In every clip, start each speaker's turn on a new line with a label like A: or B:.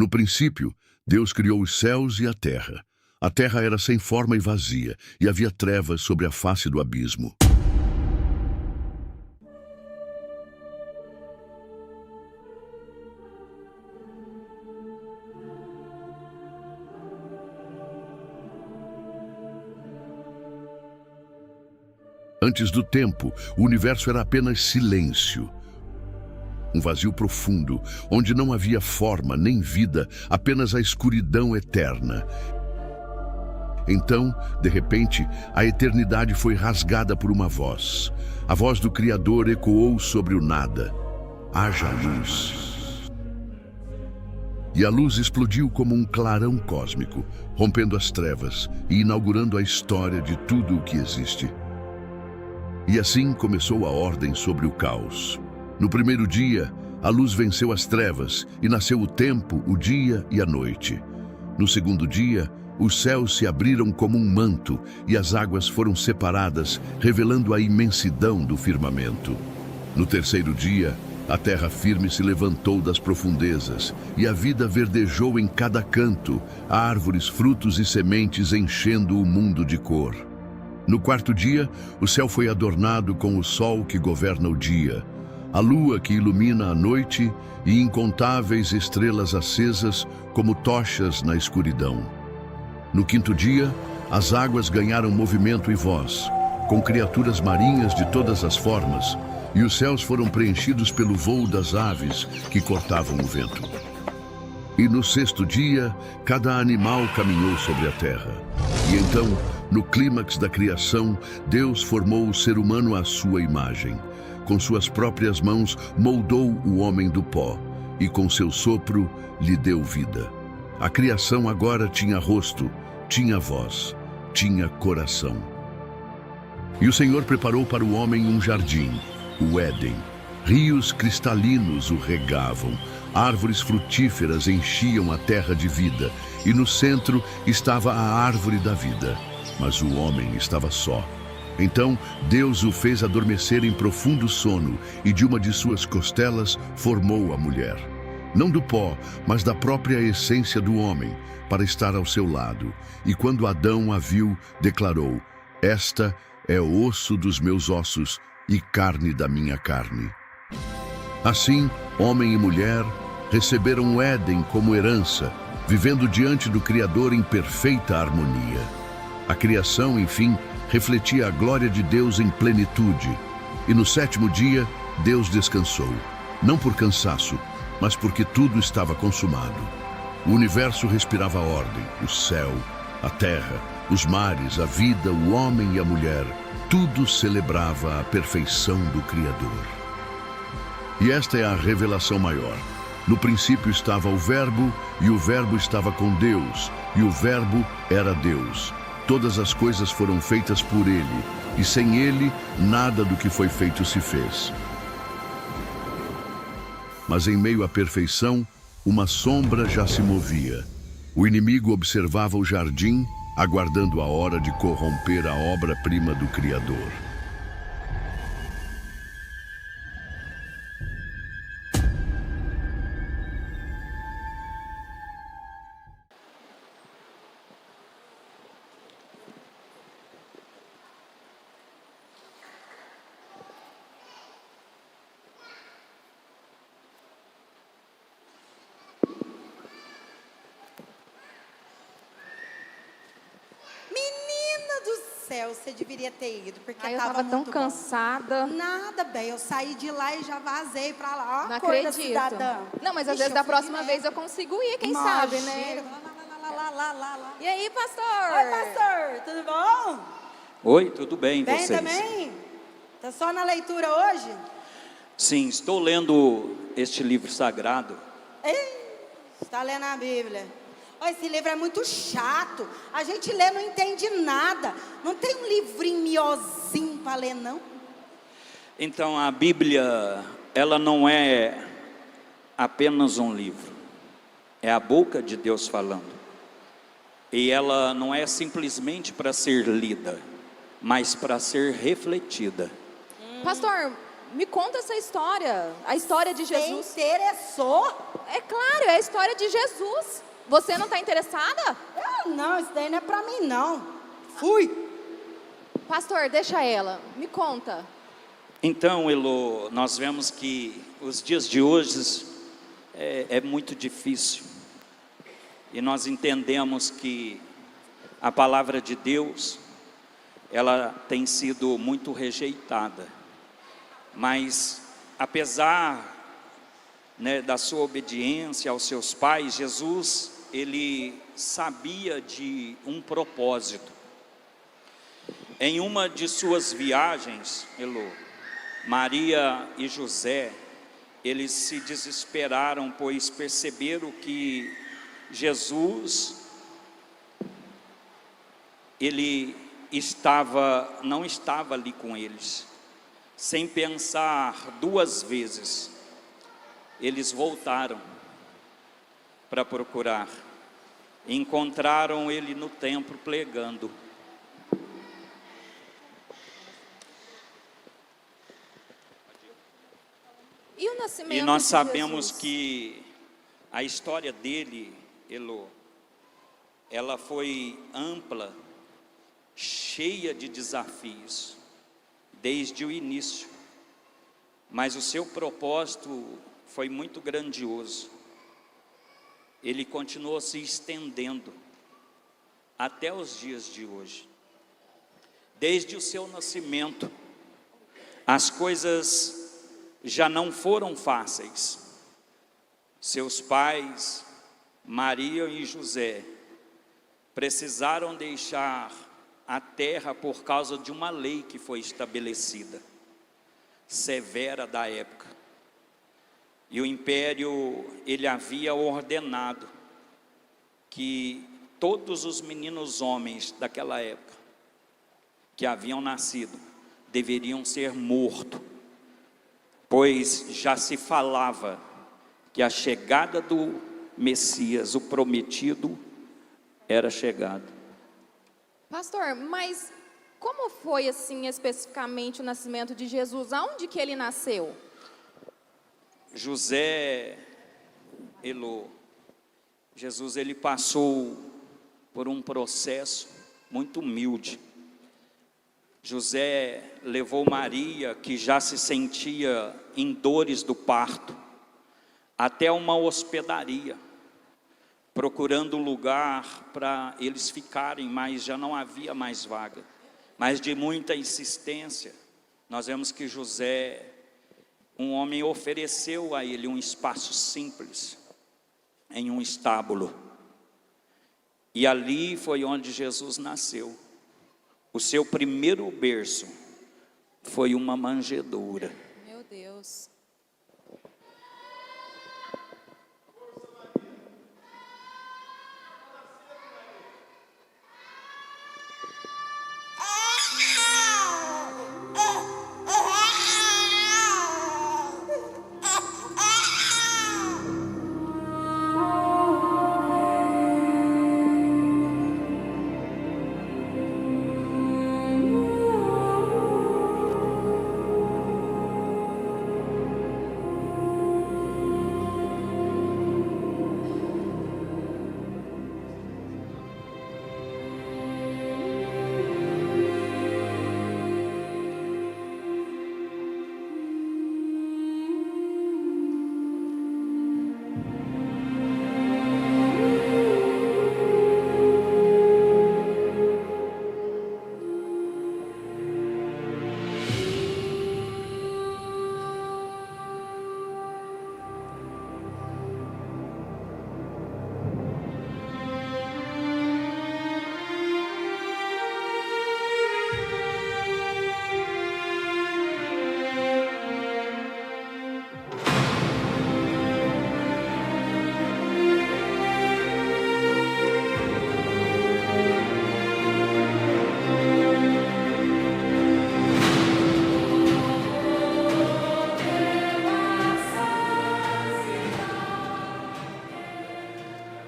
A: No princípio, Deus criou os céus e a terra. A terra era sem forma e vazia, e havia trevas sobre a face do abismo. Antes do tempo, o universo era apenas silêncio. Um vazio profundo, onde não havia forma nem vida, apenas a escuridão eterna. Então, de repente, a eternidade foi rasgada por uma voz. A voz do Criador ecoou sobre o nada. Haja luz. E a luz explodiu como um clarão cósmico, rompendo as trevas e inaugurando a história de tudo o que existe. E assim começou a ordem sobre o caos. No primeiro dia, a luz venceu as trevas e nasceu o tempo, o dia e a noite. No segundo dia, os céus se abriram como um manto e as águas foram separadas, revelando a imensidão do firmamento. No terceiro dia, a terra firme se levantou das profundezas e a vida verdejou em cada canto, árvores, frutos e sementes enchendo o mundo de cor. No quarto dia, o céu foi adornado com o sol que governa o dia, a lua que ilumina a noite e incontáveis estrelas acesas como tochas na escuridão. No quinto dia, as águas ganharam movimento e voz, com criaturas marinhas de todas as formas, e os céus foram preenchidos pelo voo das aves que cortavam o vento. E no sexto dia, cada animal caminhou sobre a terra. E então, no clímax da criação, Deus formou o ser humano à sua imagem. Com suas próprias mãos, moldou o homem do pó, e com seu sopro lhe deu vida. A criação agora tinha rosto, tinha voz, tinha coração. E o Senhor preparou para o homem um jardim, o Éden. Rios cristalinos o regavam, árvores frutíferas enchiam a terra de vida, e no centro estava a árvore da vida. Mas o homem estava só. Então Deus o fez adormecer em profundo sono, e de uma de suas costelas formou a mulher. Não do pó, mas da própria essência do homem, para estar ao seu lado. E quando Adão a viu, declarou: "Esta é osso dos meus ossos e carne da minha carne." Assim, homem e mulher receberam o Éden como herança, vivendo diante do Criador em perfeita harmonia. A criação, enfim, refletia a glória de Deus em plenitude. E no sétimo dia, Deus descansou, não por cansaço, mas porque tudo estava consumado. O universo respirava ordem, o céu, a terra, os mares, a vida, o homem e a mulher, tudo celebrava a perfeição do Criador. E esta é a revelação maior. No princípio estava o Verbo, e o Verbo estava com Deus, e o Verbo era Deus. Todas as coisas foram feitas por Ele, e sem Ele, nada do que foi feito se fez. Mas em meio à perfeição, uma sombra já se movia. O inimigo observava o jardim, aguardando a hora de corromper a obra-prima do Criador.
B: Você deveria ter ido, porque
C: eu tava tão
B: muito
C: cansada.
B: Nada, bem, eu saí de lá e já vazei pra lá. Ó,
C: não
B: coisa
C: acredito.
B: Cidadã.
C: Não, mas às vezes da próxima vez eu consigo ir, quem sabe, né?
B: Lá.
C: E aí, pastor?
B: Oi, pastor, tudo bom?
D: Oi, tudo bem,
B: bem
D: vocês?
B: Também? Tá só na leitura hoje?
D: Sim, estou lendo este livro sagrado.
B: Ei, está lendo a Bíblia. Esse livro é muito chato. A gente lê, não entende nada. Não tem um livrinho miozinho para ler, não?
D: Então, a Bíblia, ela não é apenas um livro. É a boca de Deus falando. E ela não é simplesmente para ser lida, mas para ser refletida.
C: Pastor, me conta essa história, a história de Jesus.
B: Você interessou?
C: É claro, é a história de Jesus. Você não está interessada?
B: Não, isso daí não é pra mim, não. Fui.
C: Pastor, deixa ela, me conta.
D: Então, Elô, nós vemos que os dias de hoje é muito difícil. E nós entendemos que a palavra de Deus, ela tem sido muito rejeitada. Mas, apesar, né, da sua obediência aos seus pais, Jesus, ele sabia de um propósito. Em uma de suas viagens, Elô, Maria e José, eles se desesperaram, pois perceberam que Jesus, ele não estava ali com eles. Sem pensar duas vezes, eles voltaram para procurar. Encontraram ele no templo pregando.
C: E o nascimento
D: E nós
C: de
D: sabemos
C: Jesus?
D: que a história dele, Elô, ela foi ampla, cheia de desafios, desde o início. Mas o seu propósito foi muito grandioso. Ele continuou se estendendo até os dias de hoje. Desde o seu nascimento, as coisas já não foram fáceis. Seus pais, Maria e José, precisaram deixar a terra por causa de uma lei que foi estabelecida, severa da época. E o império, ele havia ordenado que todos os meninos homens daquela época, que haviam nascido, deveriam ser mortos, pois já se falava que a chegada do Messias, o prometido, era chegado.
C: Pastor, mas como foi assim especificamente o nascimento de Jesus? Aonde que ele nasceu?
D: José, Elô, Jesus, ele passou por um processo muito humilde. José levou Maria, que já se sentia em dores do parto, até uma hospedaria, procurando lugar para eles ficarem, mas já não havia mais vaga. Mas de muita insistência, nós vemos que José, um homem, ofereceu a ele um espaço simples, em um estábulo. E ali foi onde Jesus nasceu. O seu primeiro berço foi uma manjedoura.
C: Meu Deus.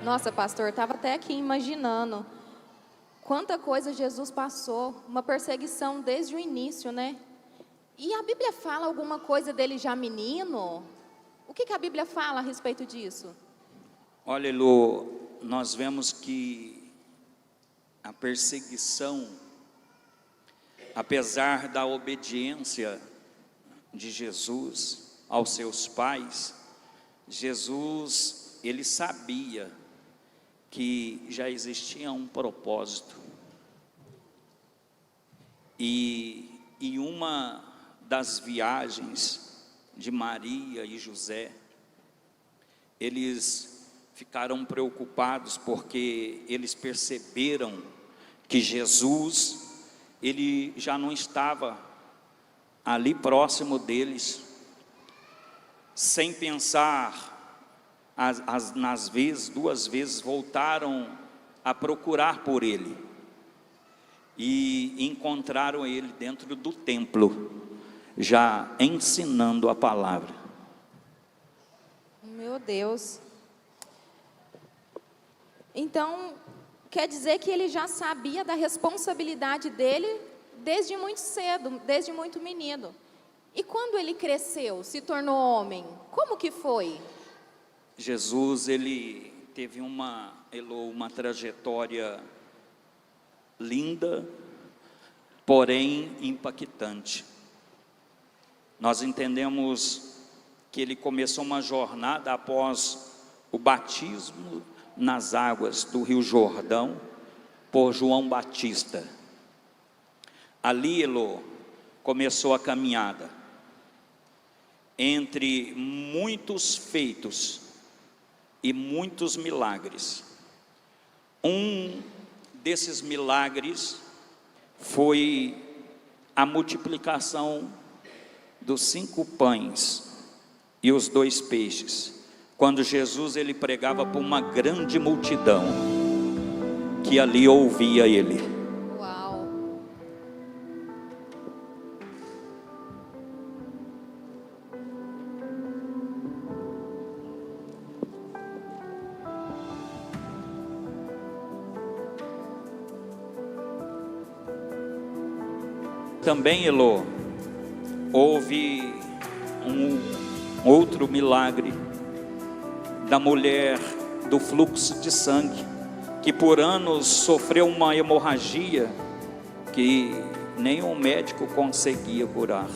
C: Nossa, pastor, estava até aqui imaginando quanta coisa Jesus passou, uma perseguição desde o início, né? E a Bíblia fala alguma coisa dele já menino? O que a Bíblia fala a respeito disso?
D: Olha, Elô, nós vemos que a perseguição, apesar da obediência de Jesus aos seus pais, Jesus, ele sabia que já existia um propósito. E uma das viagens de Maria e José, eles ficaram preocupados porque eles perceberam que Jesus, ele já não estava ali próximo deles. Sem pensar, nas vezes, 2 vezes, voltaram a procurar por ele e encontraram ele dentro do templo, já ensinando a palavra.
C: Meu Deus. Então, quer dizer que ele já sabia da responsabilidade dele desde muito cedo, desde muito menino. E quando ele cresceu, se tornou homem, como que foi?
D: Jesus, ele teve uma trajetória linda, porém impactante. Nós entendemos que ele começou uma jornada após o batismo nas águas do Rio Jordão por João Batista. Ali, Elô, começou a caminhada. Entre muitos feitos e muitos milagres, um desses milagres foi a multiplicação dos 5 pães e os 2 peixes, quando Jesus ele pregava para uma grande multidão que ali ouvia ele.
C: Uau!
D: Também, Elô, houve um outro milagre da mulher do fluxo de sangue, que por anos sofreu uma hemorragia que nenhum médico conseguia curar,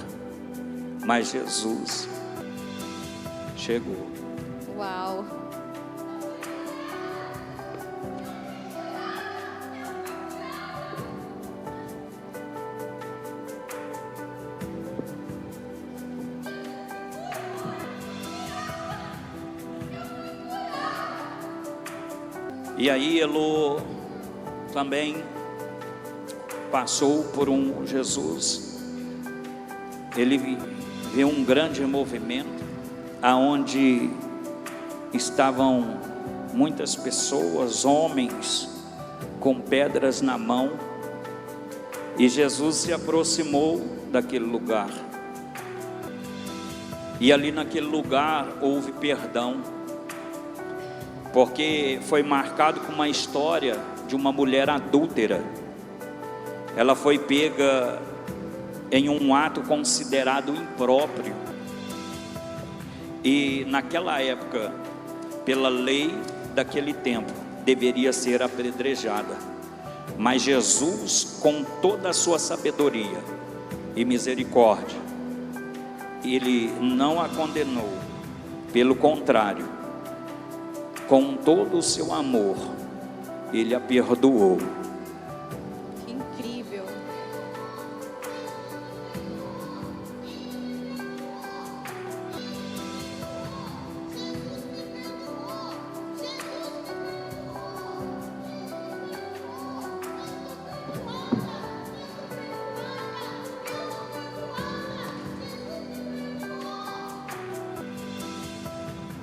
D: mas Jesus chegou.
C: Uau!
D: E aí Elô também passou por um Jesus, ele viu um grande movimento, aonde estavam muitas pessoas, homens, com pedras na mão, e Jesus se aproximou daquele lugar, e ali naquele lugar houve perdão, porque foi marcado com uma história de uma mulher adúltera. Ela foi pega em um ato considerado impróprio, e naquela época, pela lei daquele tempo, deveria ser apedrejada, mas Jesus, com toda a sua sabedoria e misericórdia, ele não a condenou, pelo contrário, com todo o seu amor, ele a perdoou.
C: Que incrível!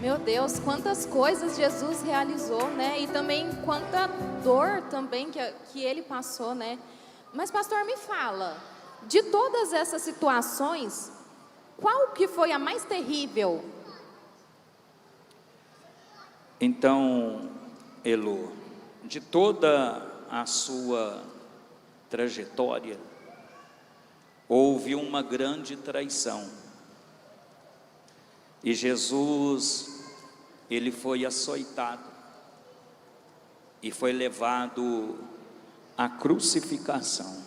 C: Meu Deus, quantas coisas Jesus realizou, né? E também quanta dor também que ele passou, né? Mas pastor, me fala, de todas essas situações, qual que foi a mais terrível?
D: Então, Elô, de toda a sua trajetória, houve uma grande traição. E Jesus, ele foi açoitado e foi levado à crucificação.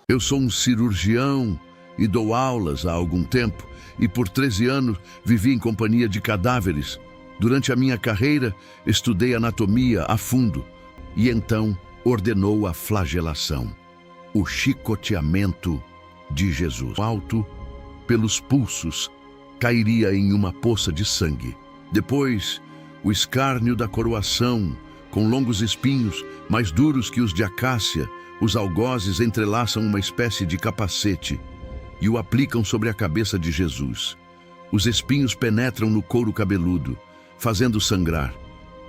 A: Eu sou um cirurgião e dou aulas há algum tempo, e por 13 anos vivi em companhia de cadáveres. Durante a minha carreira, estudei anatomia a fundo, e então ordenou a flagelação, o chicoteamento de Jesus. Alto, pelos pulsos, cairia em uma poça de sangue. Depois, o escárnio da coroação, com longos espinhos, mais duros que os de acácia. Os algozes entrelaçam uma espécie de capacete e o aplicam sobre a cabeça de Jesus. Os espinhos penetram no couro cabeludo, fazendo sangrar,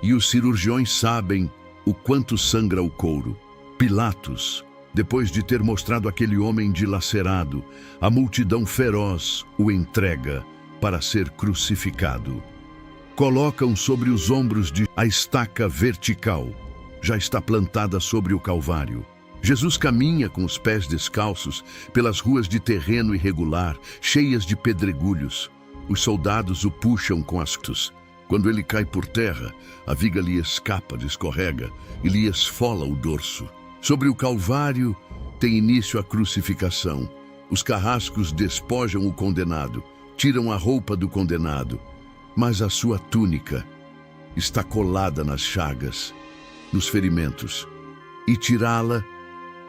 A: e os cirurgiões sabem o quanto sangra o couro. Pilatos, depois de ter mostrado aquele homem dilacerado, a multidão feroz o entrega para ser crucificado. Colocam sobre os ombros de a estaca vertical, já está plantada sobre o Calvário. Jesus caminha com os pés descalços pelas ruas de terreno irregular, cheias de pedregulhos. Os soldados o puxam com as mãos. Quando ele cai por terra, a viga lhe escapa, escorrega e lhe esfola o dorso. Sobre o Calvário tem início a crucificação. Os carrascos despojam o condenado, tiram a roupa do condenado, mas a sua túnica está colada nas chagas, nos ferimentos, e tirá-la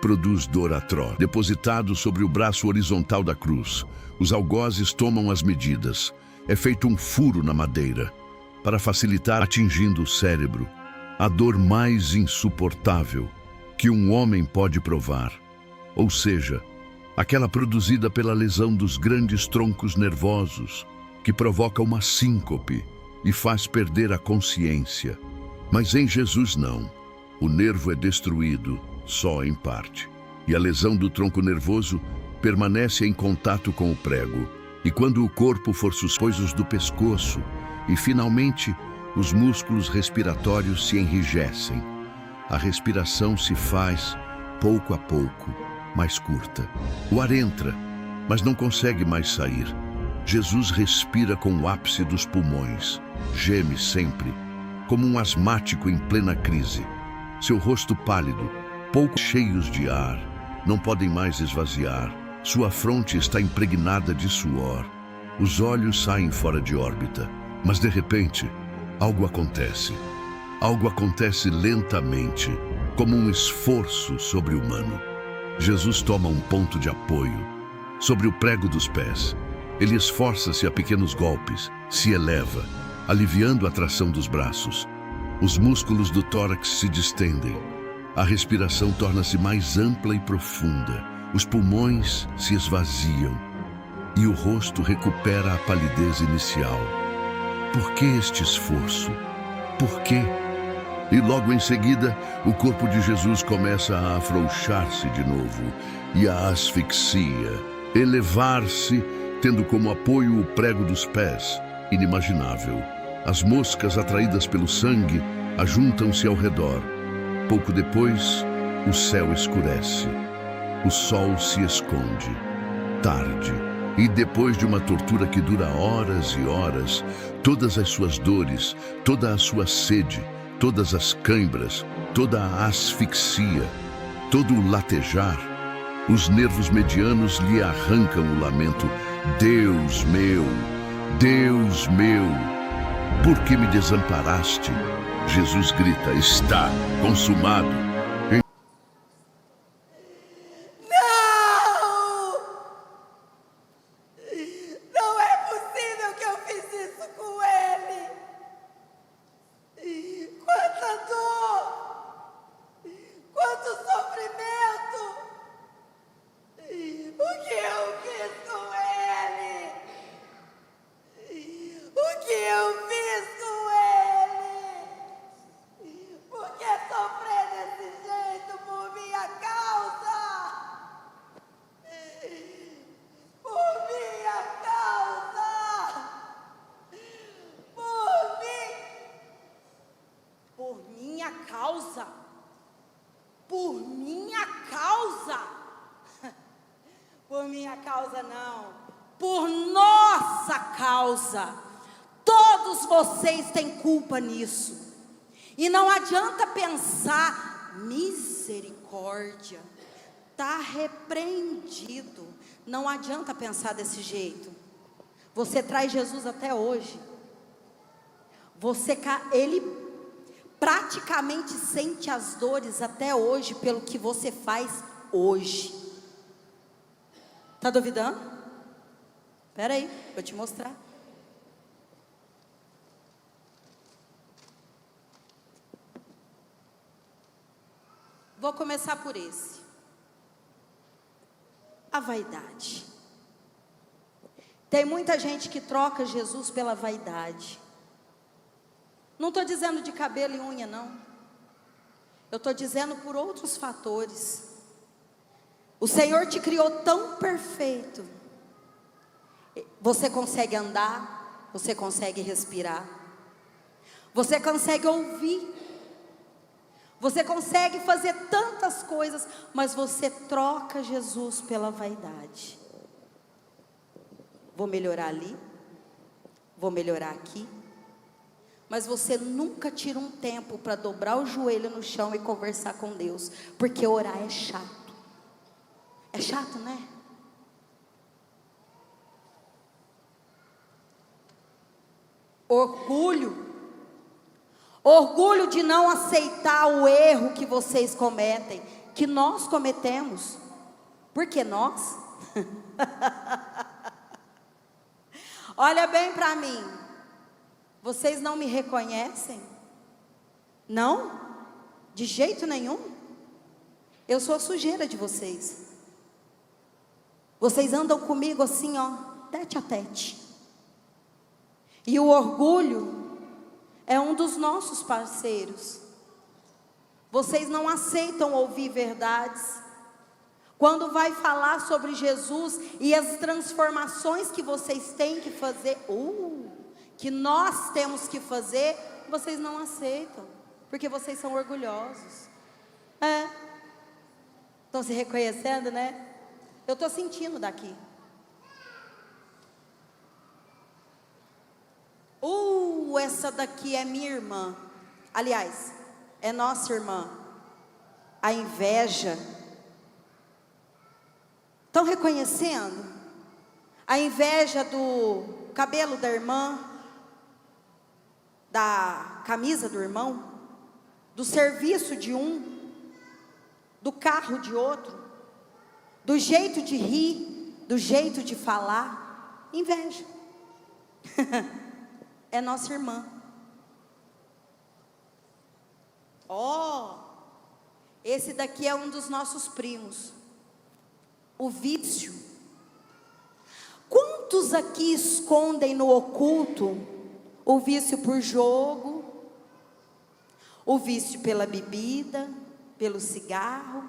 A: produz dor atroz. Depositado sobre o braço horizontal da cruz, os algozes tomam as medidas. É feito um furo na madeira, para facilitar atingindo o cérebro, a dor mais insuportável que um homem pode provar, ou seja, aquela produzida pela lesão dos grandes troncos nervosos, que provoca uma síncope e faz perder a consciência. Mas em Jesus não. O nervo é destruído só em parte, e a lesão do tronco nervoso permanece em contato com o prego. E quando o corpo for suspenso do pescoço, e finalmente os músculos respiratórios se enrijecem, a respiração se faz, pouco a pouco, mais curta. O ar entra, mas não consegue mais sair. Jesus respira com o ápice dos pulmões, geme sempre, como um asmático em plena crise. Seu rosto pálido, pouco cheios de ar, não podem mais esvaziar. Sua fronte está impregnada de suor. Os olhos saem fora de órbita. Mas de repente, algo acontece. Algo acontece lentamente, como um esforço sobre-humano. Jesus toma um ponto de apoio sobre o prego dos pés. Ele esforça-se a pequenos golpes, se eleva, aliviando a tração dos braços. Os músculos do tórax se distendem. A respiração torna-se mais ampla e profunda. Os pulmões se esvaziam e o rosto recupera a palidez inicial. Por que este esforço? Por quê? E logo em seguida, o corpo de Jesus começa a afrouxar-se de novo e a asfixia, elevar-se, tendo como apoio o prego dos pés, inimaginável. As moscas atraídas pelo sangue ajuntam-se ao redor. Pouco depois, o céu escurece. O sol se esconde. Tarde. E depois de uma tortura que dura horas e horas, todas as suas dores, toda a sua sede, todas as cãibras, toda a asfixia, todo o latejar, os nervos medianos lhe arrancam o lamento: Deus meu, por que me desamparaste? Jesus grita: está consumado.
B: Não é possível que eu fiz isso com ele. Quanta dor, quanto sofrimento. O que eu fiz com ele? O que eu fiz com ele? Por que sofrer desse causa. Todos vocês têm culpa nisso. E não adianta pensar, misericórdia, está repreendido. Não adianta pensar desse jeito. Você traz Jesus até hoje. Ele praticamente sente as dores até hoje pelo que você faz hoje. Está duvidando? Espera aí, vou te mostrar. Vou começar por esse. A vaidade. Tem muita gente que troca Jesus pela vaidade. Não estou dizendo de cabelo e unha, não. Eu estou dizendo por outros fatores. O Senhor te criou tão perfeito. Você consegue andar, você consegue respirar, você consegue ouvir, você consegue fazer tantas coisas, mas você troca Jesus pela vaidade. Vou melhorar ali, vou melhorar aqui, mas você nunca tira um tempo para dobrar o joelho no chão e conversar com Deus, porque orar é chato. É chato, né? Orgulho de não aceitar o erro que vocês cometem, que nós cometemos. Por que nós? Olha bem para mim. Vocês não me reconhecem? Não? De jeito nenhum? Eu sou a sujeira de vocês. Vocês andam comigo assim, ó, tete a tete. E o orgulho é um dos nossos parceiros. Vocês não aceitam ouvir verdades. Quando vai falar sobre Jesus e as transformações que vocês têm que fazer, que nós temos que fazer, vocês não aceitam, porque vocês são orgulhosos. Estão se reconhecendo, né? Eu estou sentindo daqui. Essa daqui é minha irmã. Aliás, é nossa irmã. A inveja. Estão reconhecendo? A inveja do cabelo da irmã, da camisa do irmão, do serviço de um, do carro de outro, do jeito de rir, do jeito de falar. Inveja. É nossa irmã. Esse daqui é um dos nossos primos. O vício. Quantos aqui escondem no oculto o vício por jogo, o vício pela bebida, pelo cigarro,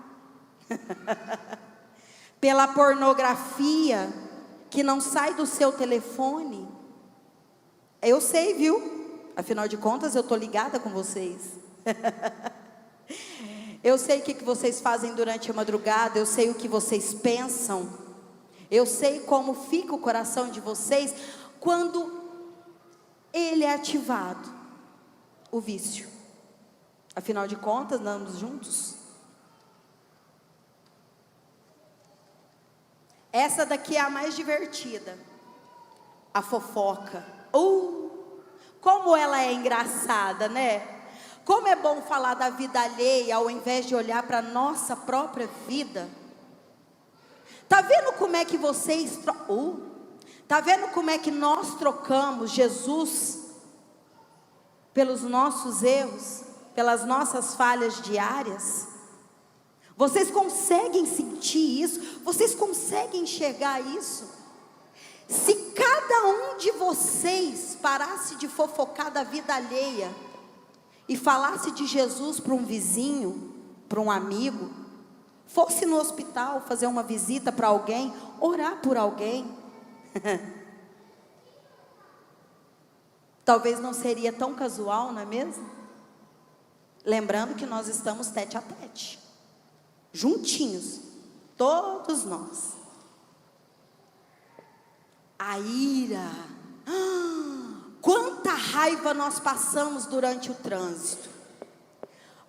B: pela pornografia que não sai do seu telefone? Eu sei, viu? Afinal de contas, eu estou ligada com vocês. Eu sei o que vocês fazem durante a madrugada. Eu sei o que vocês pensam. Eu sei como fica o coração de vocês quando ele é ativado. O vício. Afinal de contas, andamos juntos. Essa daqui é a mais divertida. A fofoca. Como ela é engraçada, né? Como é bom falar da vida alheia ao invés de olhar para a nossa própria vida. Tá vendo como é que vocês tá vendo como é que nós trocamos Jesus pelos nossos erros, pelas nossas falhas diárias? Vocês conseguem sentir isso? Vocês conseguem enxergar isso? Se cada um de vocês parasse de fofocar da vida alheia e falasse de Jesus para um vizinho, para um amigo, fosse no hospital fazer uma visita para alguém, orar por alguém, talvez não seria tão casual, não é mesmo? Lembrando que nós estamos tete a tete, juntinhos, todos nós. A ira. Quanta raiva nós passamos durante o trânsito.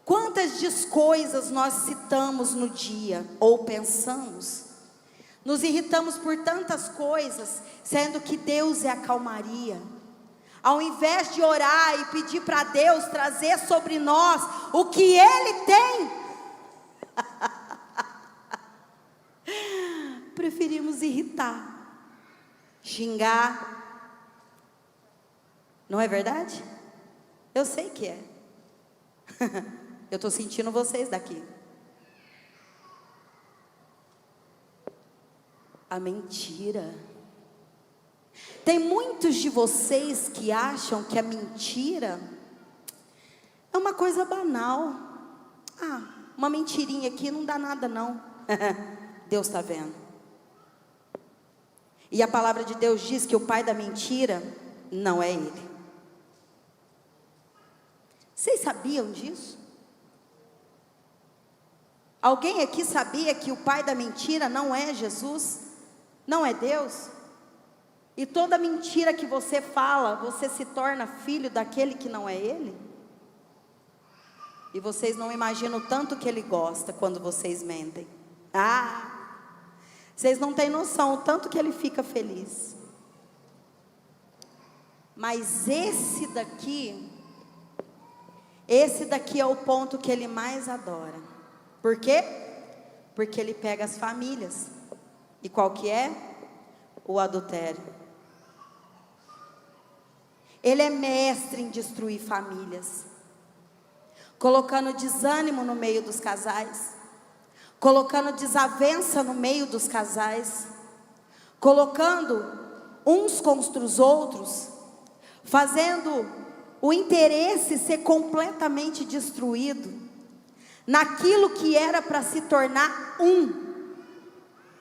B: Quantas descoisas nós citamos no dia ou pensamos. Nos irritamos por tantas coisas, sendo que Deus é a calmaria. Ao invés de orar e pedir para Deus trazer sobre nós o que Ele tem, preferimos irritar, xingar. Não é verdade? Eu sei que é. Eu estou sentindo vocês daqui. A mentira. Tem muitos de vocês que acham que a mentira é uma coisa banal. Uma mentirinha aqui não dá nada não. Deus está vendo. E a palavra de Deus diz que o pai da mentira não é Ele. Vocês sabiam disso? Alguém aqui sabia que o pai da mentira não é Jesus? Não é Deus? E toda mentira que você fala, você se torna filho daquele que não é Ele? E vocês não imaginam o tanto que Ele gosta quando vocês mentem. Vocês não têm noção o tanto que Ele fica feliz. Mas esse daqui é o ponto que Ele mais adora. Por quê? Porque Ele pega as famílias. E qual que é? O adultério. Ele é mestre em destruir famílias, colocando desânimo no meio dos casais, colocando desavença no meio dos casais, colocando uns contra os outros, fazendo o interesse ser completamente destruído, naquilo que era para se tornar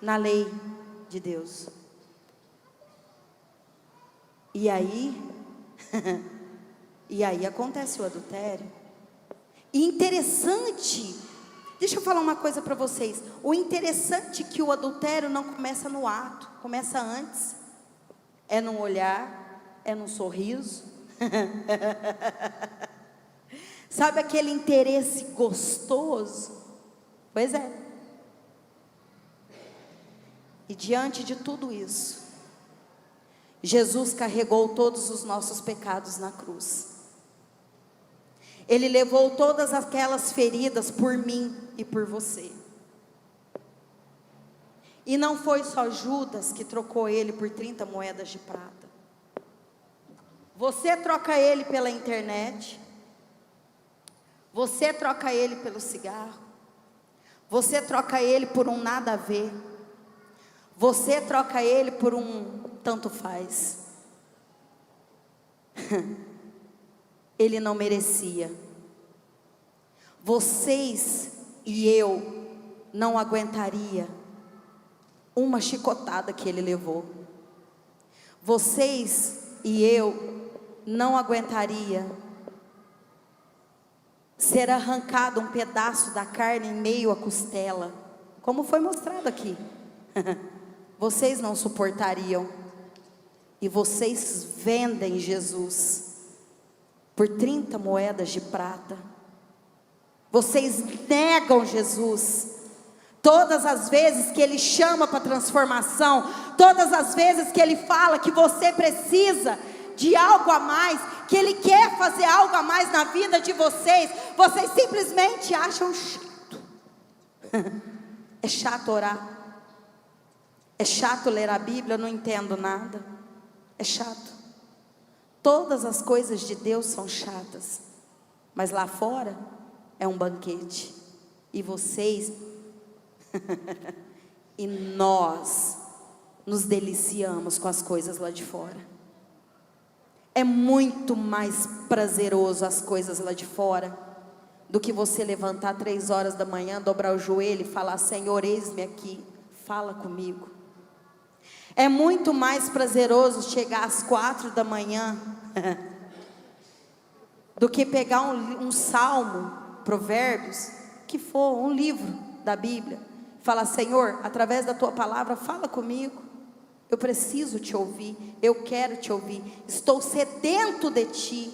B: na lei de Deus. E aí acontece o adultério. E interessante, deixa eu falar uma coisa para vocês. O interessante é que o adultério não começa no ato, começa antes. É num olhar, é num sorriso. Sabe aquele interesse gostoso? Pois é. E diante de tudo isso, Jesus carregou todos os nossos pecados na cruz. Ele levou todas aquelas feridas por mim e por você. E não foi só Judas que trocou ele por 30 moedas de prata. Você troca ele pela internet. Você troca ele pelo cigarro. Você troca ele por um nada a ver. Você troca ele por um tanto faz. Ele não merecia. Vocês e eu não aguentaria uma chicotada que ele levou. Vocês e eu não aguentaria ser arrancado um pedaço da carne em meio à costela, como foi mostrado aqui. Vocês não suportariam. E vocês vendem Jesus por 30 moedas de prata. Vocês negam Jesus. Todas as vezes que Ele chama para transformação, todas as vezes que Ele fala que você precisa de algo a mais, que Ele quer fazer algo a mais na vida de vocês, vocês simplesmente acham chato. É chato orar. É chato ler a Bíblia, eu não entendo nada. É chato. Todas as coisas de Deus são chatas. Mas lá fora é um banquete. E vocês e nós nos deliciamos com as coisas lá de fora. É muito mais prazeroso as coisas lá de fora do que você levantar 3 horas da manhã, dobrar o joelho e falar: Senhor, eis-me aqui, fala comigo. É muito mais prazeroso chegar às 4 da manhã do que pegar um salmo, provérbios, que for, um livro da Bíblia, falar: Senhor, através da tua palavra, fala comigo. Eu preciso te ouvir, eu quero te ouvir, estou sedento de ti.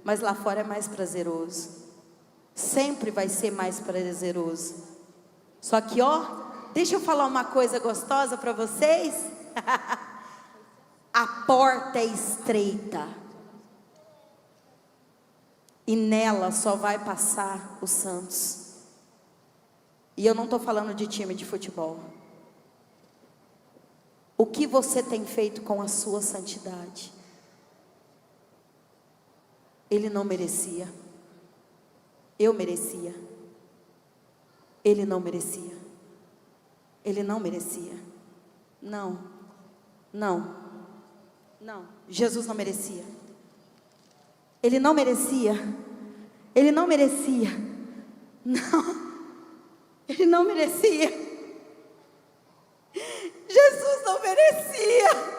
B: Mas lá fora é mais prazeroso, sempre vai ser mais prazeroso. Só que deixa eu falar uma coisa gostosa para vocês. A porta é estreita, e nela só vai passar os santos. E eu não estou falando de time de futebol. O que você tem feito com a sua santidade? Ele não merecia. Eu merecia. Ele não merecia. Ele não merecia. Não. Jesus não merecia. Ele não merecia. Ele não merecia. Não. Ele não merecia. Jesus não merecia.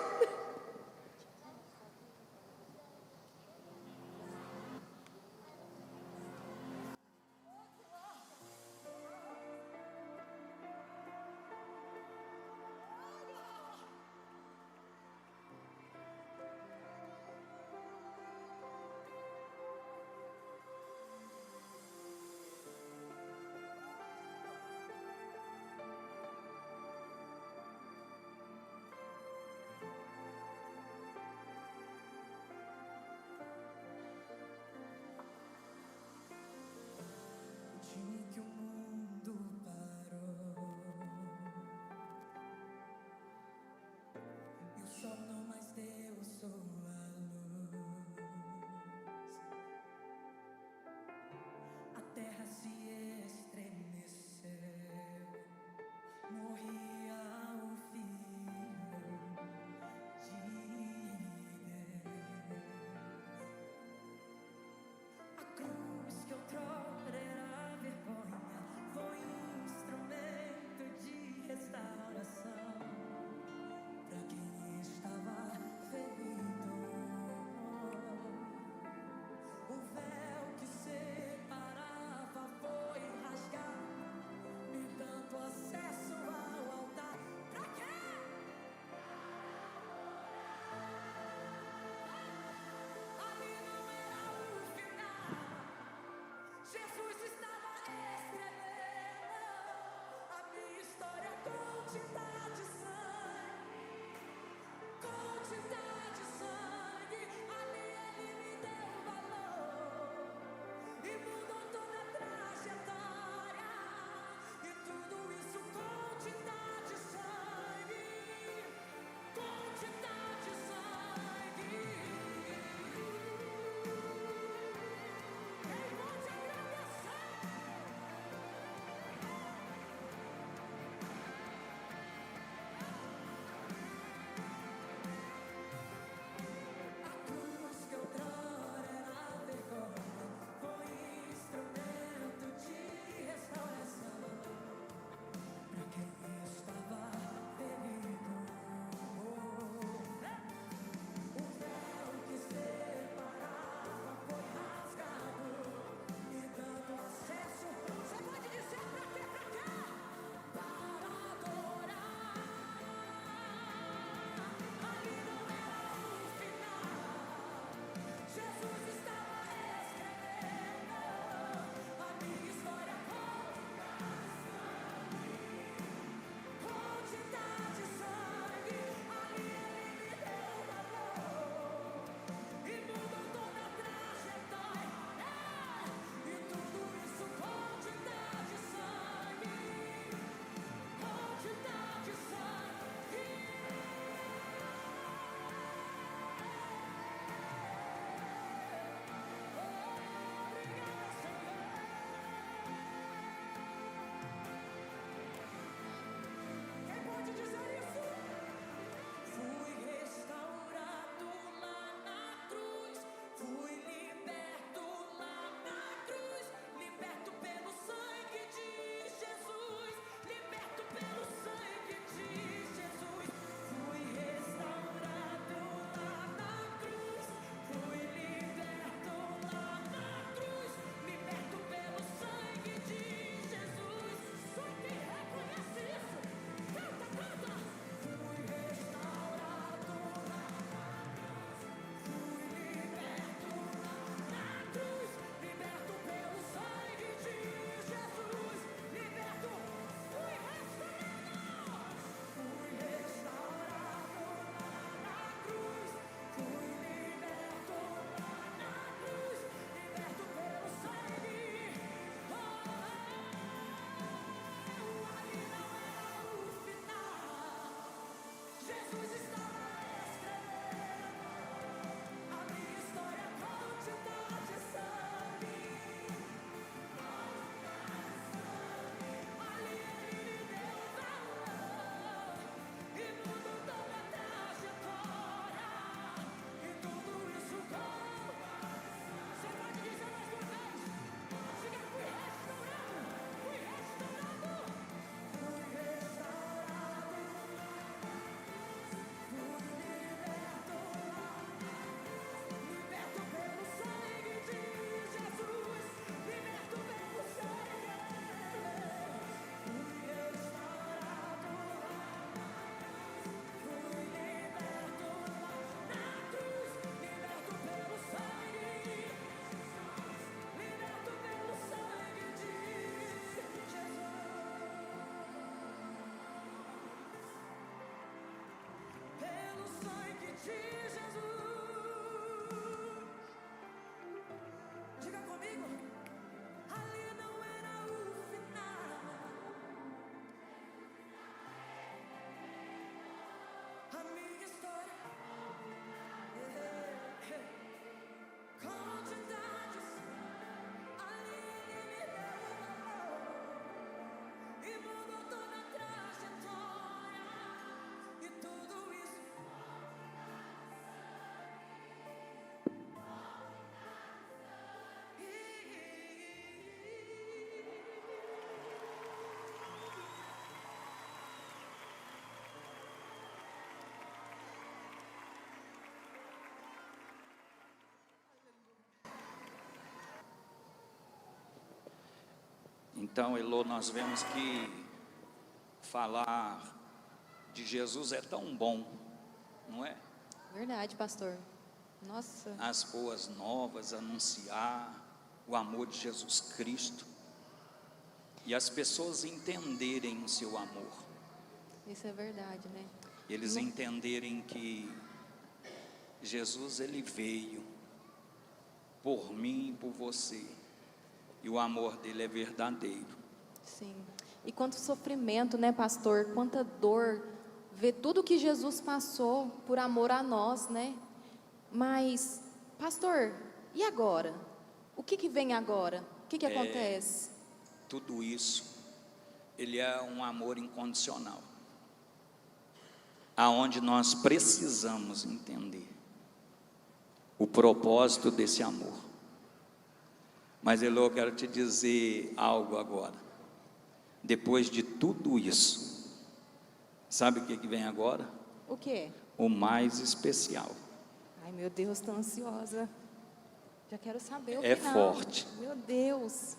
E: Que o mundo parou e o sol não mais deu sua luz, a terra se estremeceu, morria o Filho de Deus. A cruz que outrora era vergonha foi instrumento de restauração para quem estava ferido. O véu que separava foi
D: Então, Elô, nós vemos que falar de Jesus é tão bom, não é?
C: Verdade, pastor. Nossa,
D: As boas novas, anunciar o amor de Jesus Cristo e as pessoas entenderem o seu amor,
C: isso é verdade, né?
D: eles entenderem que Jesus, ele veio por mim e por você, e o amor dele é verdadeiro.
C: Sim. E quanto sofrimento, né, pastor? Quanta dor. Ver tudo que Jesus passou por amor a nós, né? Mas, pastor, e agora? O que vem agora? O que acontece?
D: Tudo isso, ele é um amor incondicional, aonde nós precisamos entender o propósito desse amor. Mas Elô, eu quero te dizer algo agora. Depois de tudo isso, sabe o que vem agora?
C: O quê?
D: O mais especial.
C: Ai, meu Deus, estou ansiosa. Já quero saber o
D: É
C: final.
D: forte.
C: Meu Deus.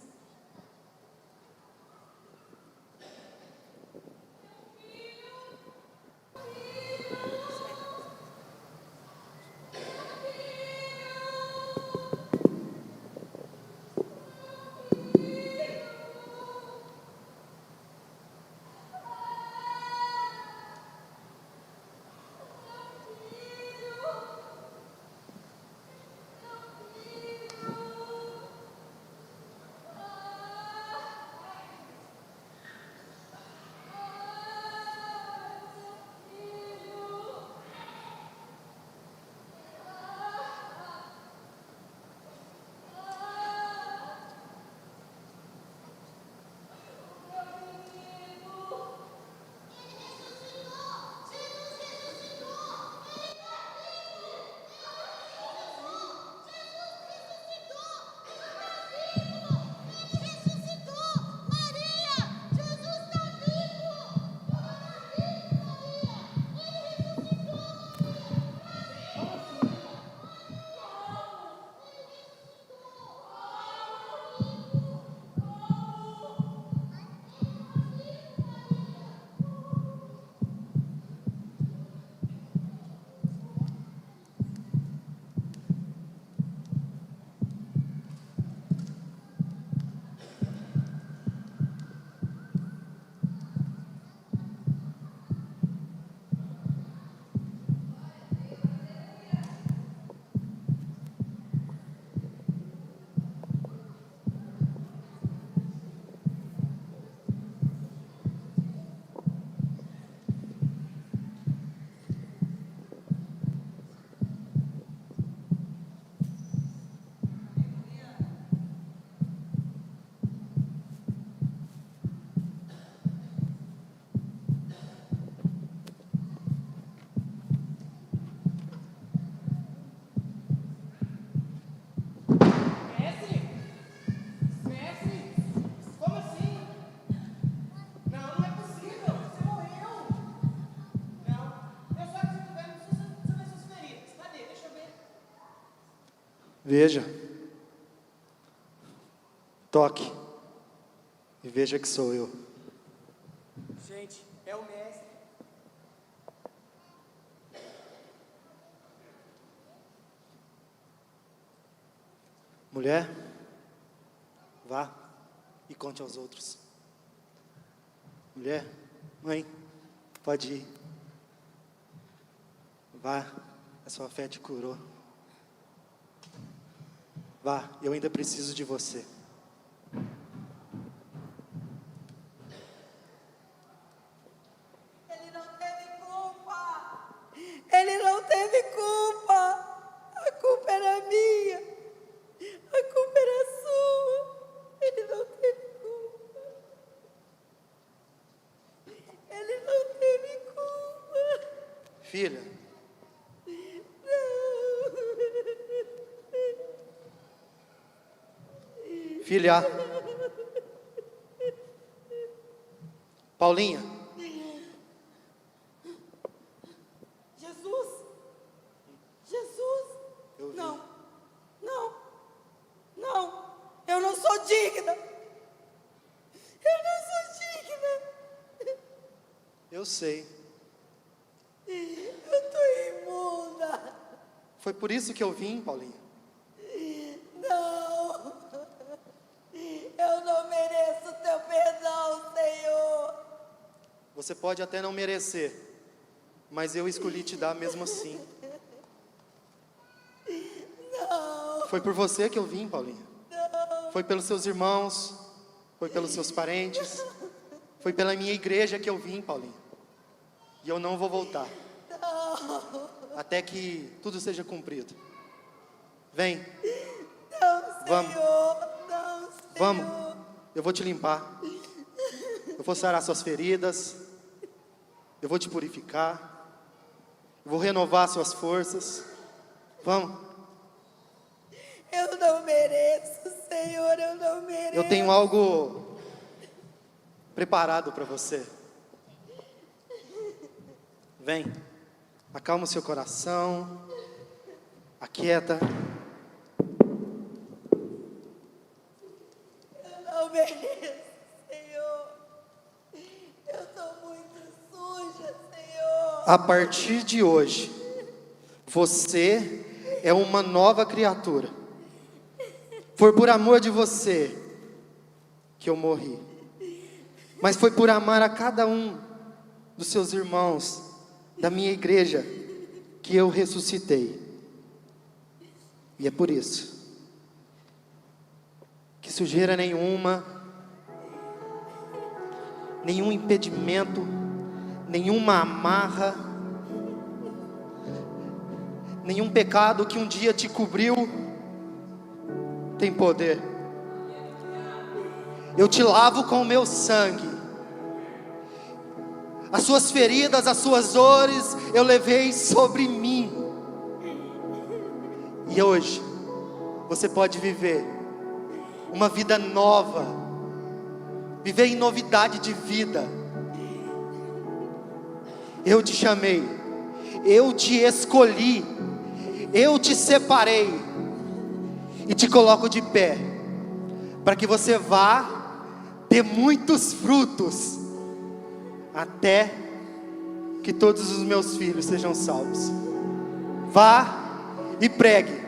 F: Veja, toque e veja que sou eu.
E: Gente, é o mestre.
F: Mulher, vá e conte aos outros. Mulher, mãe, pode ir. Vá, a sua fé te curou. Vá, eu ainda preciso de você.
B: Ele não teve culpa. Ele não teve culpa. A culpa era minha. A culpa era sua. Ele não teve culpa. Ele não teve culpa.
F: Filha, filha, Paulinha,
B: Jesus. Jesus.
F: eu vi.
B: Não. Não. Não. Eu não sou digna.
F: sei.
B: Eu tô imunda.
F: Foi por isso que eu vim, Paulinha.
B: Não. Eu não mereço teu perdão, Senhor.
F: Você pode até não merecer, mas eu escolhi te dar mesmo assim.
B: Não.
F: Foi por você que eu vim, Paulinha.
B: Não.
F: Foi pelos seus irmãos, foi pelos seus parentes, foi pela minha igreja que eu vim, Paulinha. E eu não vou voltar.
B: Não.
F: Até que tudo seja cumprido. Vem.
B: Não,
F: Vamos.
B: Senhor. Não, Senhor.
F: Vamos. Eu vou te limpar. Eu vou sarar suas feridas. Eu vou te purificar. Eu vou renovar suas forças. Vamos.
B: Eu não mereço, Senhor. Eu não mereço.
F: Eu tenho algo preparado para você. Vem. Acalma o seu coração. Aquieta.
B: Eu não mereço, Senhor. Eu estou muito suja, Senhor.
F: A partir de hoje, você é uma nova criatura. Foi por amor de você que eu morri. Mas foi por amar a cada um dos seus irmãos da minha igreja que eu ressuscitei. E é por isso que sujeira nenhuma, nenhum impedimento, nenhuma amarra, nenhum pecado que um dia te cobriu tem poder. Eu te lavo com o meu sangue. As suas feridas, as suas dores, eu levei sobre mim. E hoje, você pode viver uma vida nova, viver em novidade de vida. Eu te chamei, eu te escolhi, eu te separei e te coloco de pé, para que você vá ter muitos frutos, até que todos os meus filhos sejam salvos. Vá e pregue.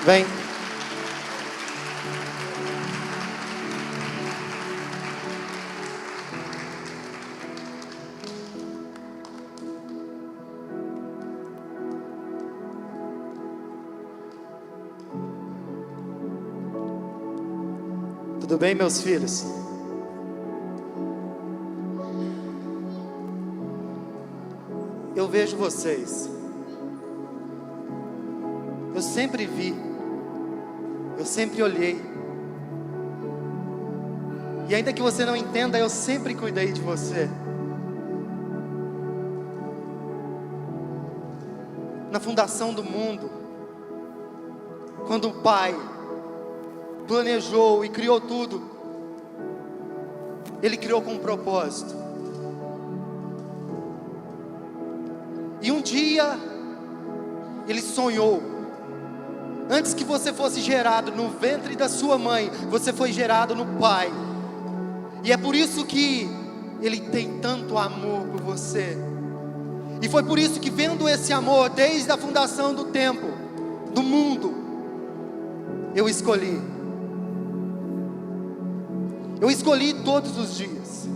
F: Vem. Tudo bem, meus filhos? Eu vejo vocês. Eu sempre vi. Eu sempre olhei. E ainda que você não entenda, eu sempre cuidei de você. Na fundação do mundo, quando o Pai planejou e criou tudo, Ele criou com um propósito. E um dia Ele sonhou. Antes que você fosse gerado no ventre da sua mãe, você foi gerado no Pai. E é por isso que Ele tem tanto amor por você. E foi por isso que, vendo esse amor desde a fundação do tempo, do mundo, eu escolhi todos os dias.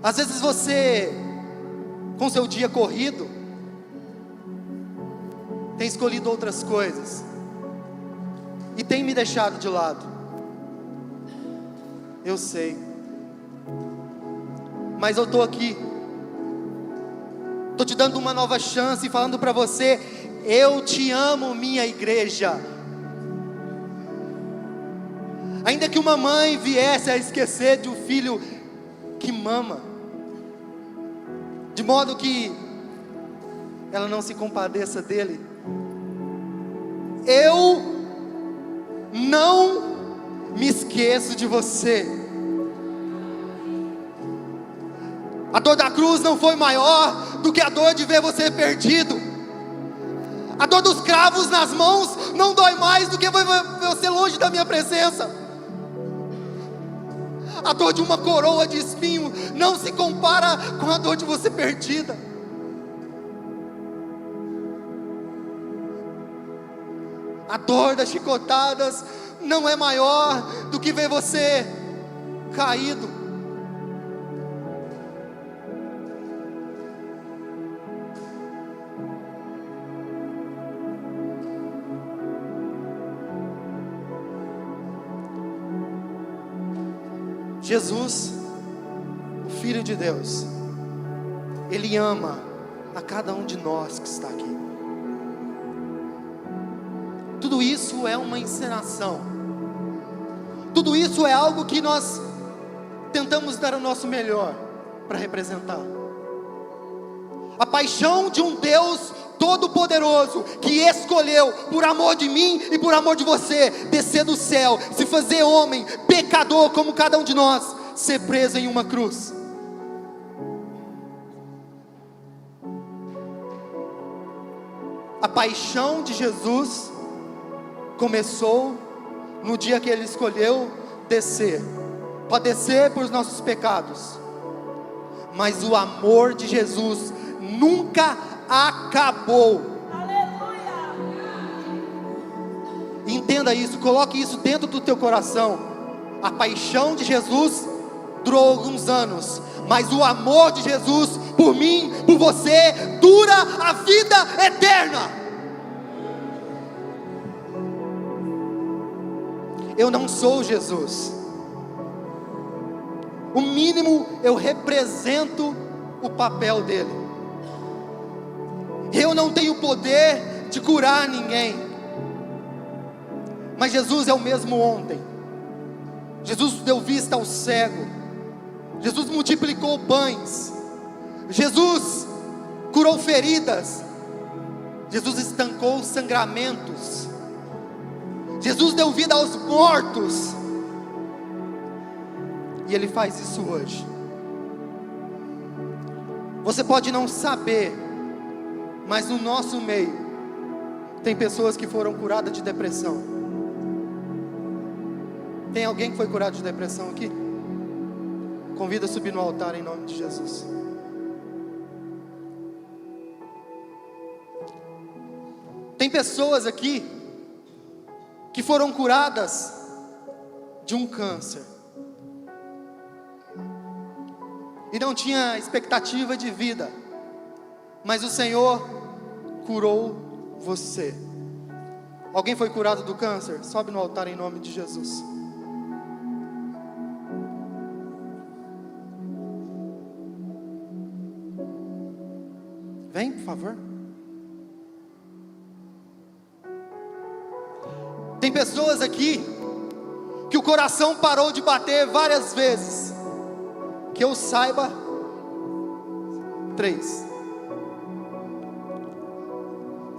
F: Às vezes você, com seu dia corrido, tem escolhido outras coisas e tem me deixado de lado. Eu sei, mas eu estou aqui, estou te dando uma nova chance e falando para você: eu te amo, minha igreja. Ainda que uma mãe viesse a esquecer de um filho que mama, de modo que ela não se compadeça dele, eu não me esqueço de você. A dor da cruz não foi maior do que a dor de ver você perdido. A dor dos cravos nas mãos não dói mais do que ver você longe da minha presença. A dor de uma coroa de espinho não se compara com a dor de você perdida. A dor das chicotadas não é maior do que ver você caído. Jesus, o Filho de Deus, Ele ama a cada um de nós que está aqui. Tudo isso é uma encenação. Tudo isso é algo que nós tentamos dar o nosso melhor para representar. A paixão de um Deus Todo-Poderoso, que escolheu, por amor de mim e por amor de você, descer do céu, se fazer homem, pecador como cada um de nós, ser preso em uma cruz. A paixão de Jesus começou no dia que Ele escolheu descer, padecer por nossos pecados. Mas o amor de Jesus nunca acabou. Entenda isso, coloque isso dentro do teu coração. A paixão de Jesus durou alguns anos, mas o amor de Jesus por mim, por você, dura a vida eterna. Eu não sou Jesus. O mínimo, eu represento o papel dele. Eu não tenho poder de curar ninguém, mas Jesus é o mesmo ontem. Jesus deu vista ao cego, Jesus multiplicou pães, Jesus curou feridas, Jesus estancou sangramentos, Jesus deu vida aos mortos, e Ele faz isso hoje. Você pode não saber, mas no nosso meio tem pessoas que foram curadas de depressão. Tem alguém que foi curado de depressão aqui? Convida a subir no altar em nome de Jesus. Tem pessoas aqui que foram curadas de um câncer e não tinha expectativa de vida, mas o Senhor curou você. Alguém foi curado do câncer? Sobe no altar em nome de Jesus. Vem, por favor. Tem pessoas aqui que o coração parou de bater várias vezes. Que eu saiba, 3.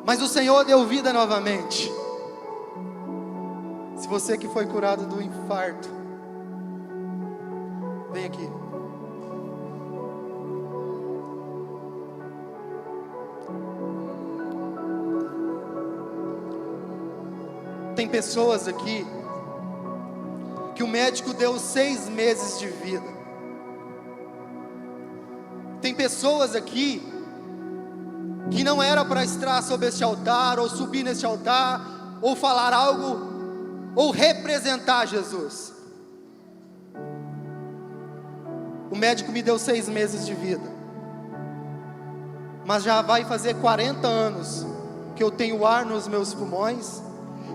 F: Mas o Senhor deu vida novamente. Se você que foi curado do infarto, vem aqui. Tem pessoas aqui que o médico deu 6 meses de vida. Tem pessoas aqui que não era para estar sob este altar, ou subir neste altar, ou falar algo, ou representar Jesus. O médico me deu 6 meses de vida, mas já vai fazer 40 anos que eu tenho ar nos meus pulmões,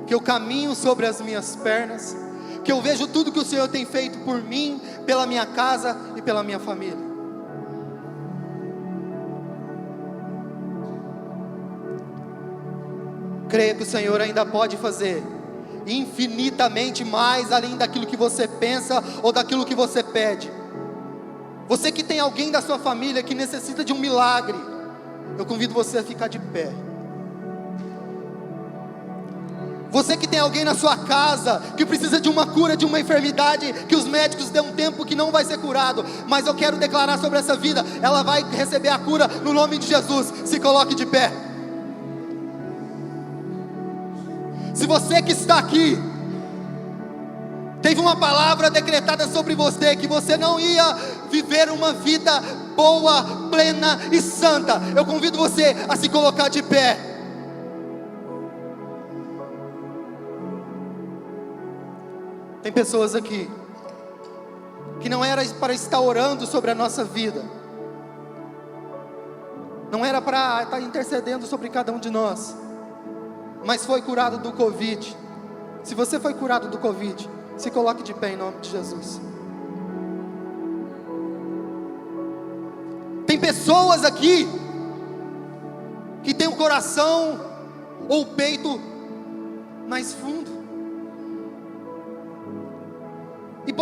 F: que eu caminho sobre as minhas pernas, que eu vejo tudo que o Senhor tem feito por mim, pela minha casa e pela minha família. Creia que o Senhor ainda pode fazer infinitamente mais além daquilo que você pensa ou daquilo que você pede. Você que tem alguém da sua família que necessita de um milagre, eu convido você a ficar de pé. Você que tem alguém na sua casa que precisa de uma cura de uma enfermidade que os médicos dão um tempo que não vai ser curado, mas eu quero declarar sobre essa vida, ela vai receber a cura no nome de Jesus. Se coloque de pé. Se você que está aqui teve uma palavra decretada sobre você, que você não ia viver uma vida boa, plena e santa, eu convido você a se colocar de pé. Tem pessoas aqui que não era para estar orando sobre a nossa vida, não era para estar intercedendo sobre cada um de nós, mas foi curado do Covid. Se você foi curado do Covid, se coloque de pé em nome de Jesus. Tem pessoas aqui que tem o coração ou o peito mais fundo, e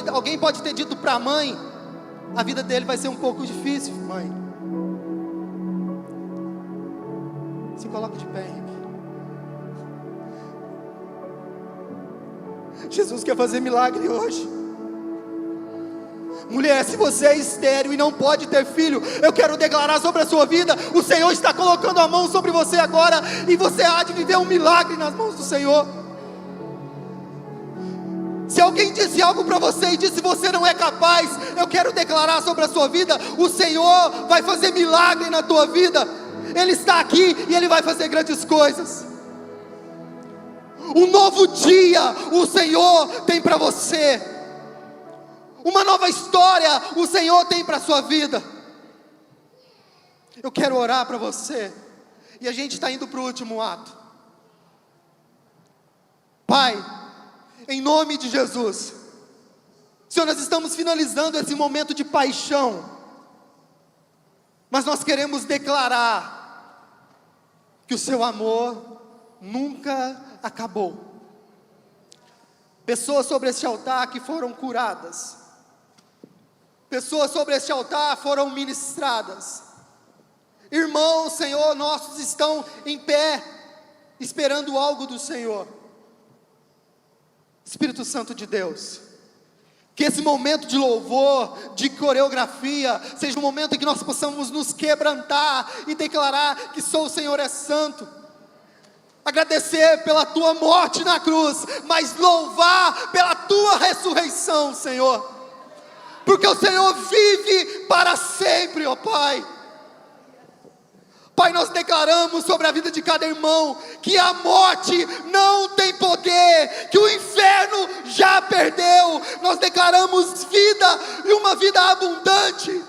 F: alguém pode ter dito para a mãe: a vida dele vai ser um pouco difícil, mãe. Se coloque de pé, Henrique. Jesus quer fazer milagre hoje. Mulher, se você é estéril e não pode ter filho, eu quero declarar sobre a sua vida: o Senhor está colocando a mão sobre você agora, e você há de viver um milagre nas mãos do Senhor. Se alguém disse algo para você e disse você não é capaz, eu quero declarar sobre a sua vida: o Senhor vai fazer milagre na tua vida. Ele está aqui e Ele vai fazer grandes coisas. Um novo dia o Senhor tem para você. Uma nova história o Senhor tem para a sua vida. Eu quero orar para você, e a gente está indo para o último ato. Pai, em nome de Jesus, Senhor, nós estamos finalizando esse momento de paixão, mas nós queremos declarar que o seu amor nunca acabou. Pessoas sobre este altar que foram curadas, pessoas sobre este altar foram ministradas. Irmãos, Senhor, nossos estão em pé, esperando algo do Senhor. Espírito Santo de Deus, que esse momento de louvor, de coreografia, seja um momento em que nós possamos nos quebrantar e declarar que só o Senhor é santo. Agradecer pela tua morte na cruz, mas louvar pela tua ressurreição, Senhor, porque o Senhor vive para sempre, ó Pai. Pai, nós declaramos sobre a vida de cada irmão que a morte não tem poder, que o inferno já perdeu. Nós declaramos vida, e uma vida abundante.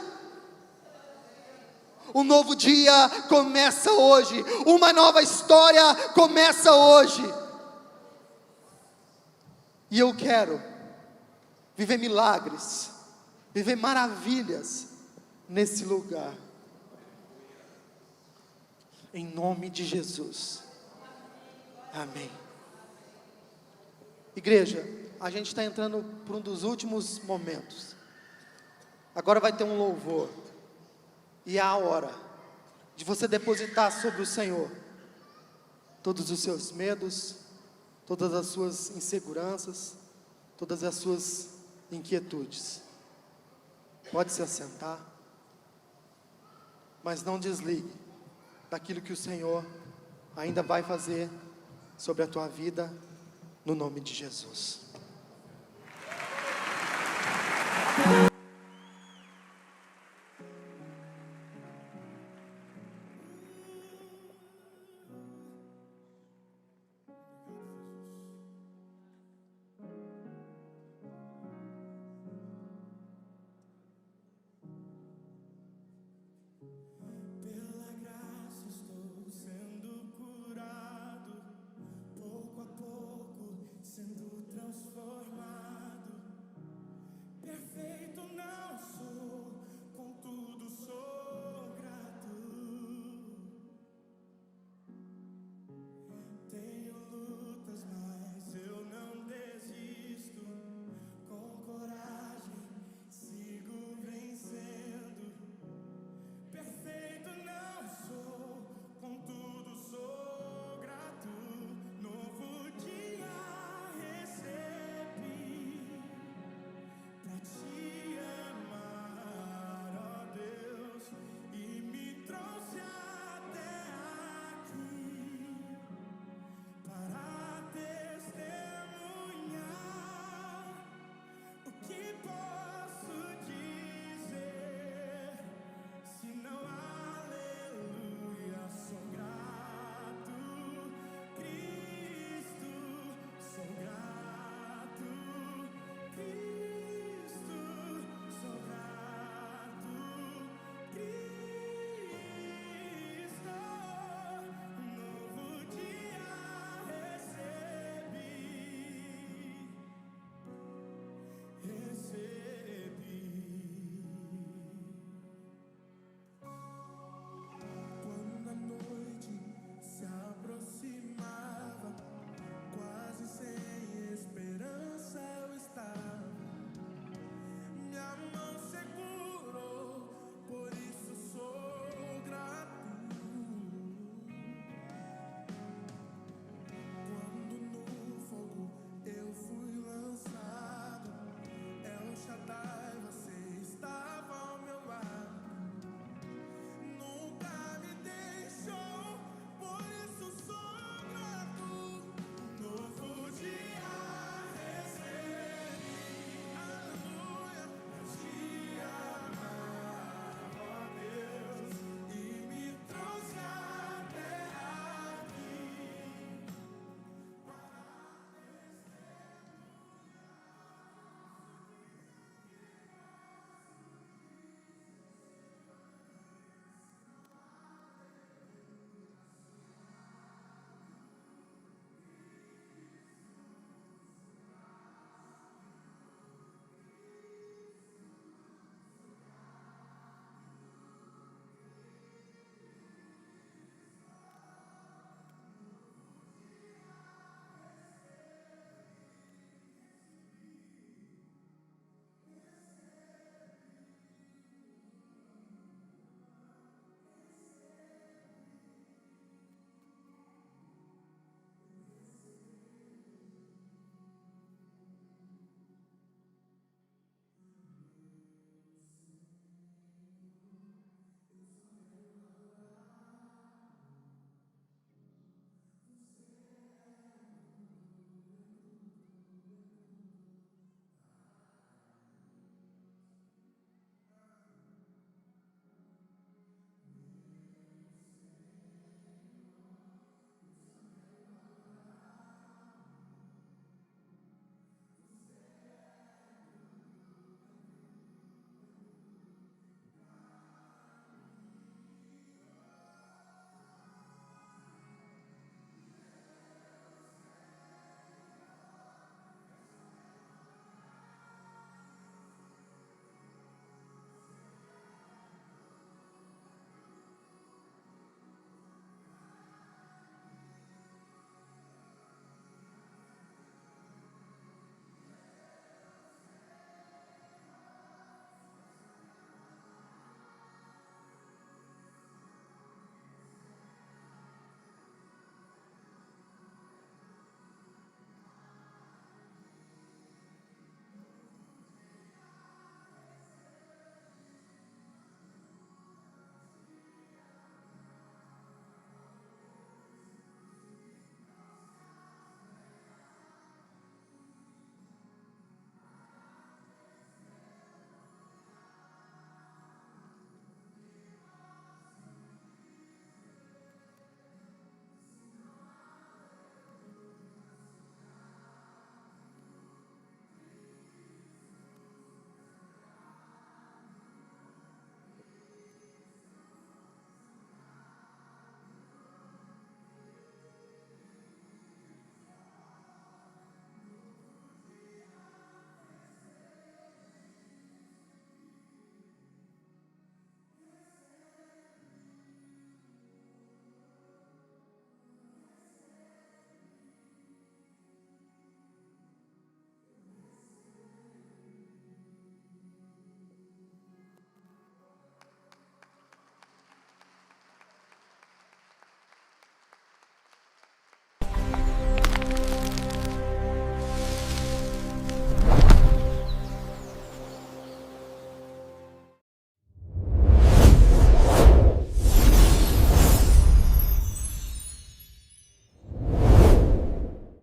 F: Um novo dia começa hoje, uma nova história começa hoje, e eu quero viver milagres, viver maravilhas nesse lugar, em nome de Jesus, amém. Igreja, a gente está entrando por um dos últimos momentos. Agora vai ter um louvor, e é a hora de você depositar sobre o Senhor todos os seus medos, todas as suas inseguranças, todas as suas inquietudes. Pode se assentar, mas não desligue daquilo que o Senhor ainda vai fazer sobre a tua vida, no nome de Jesus.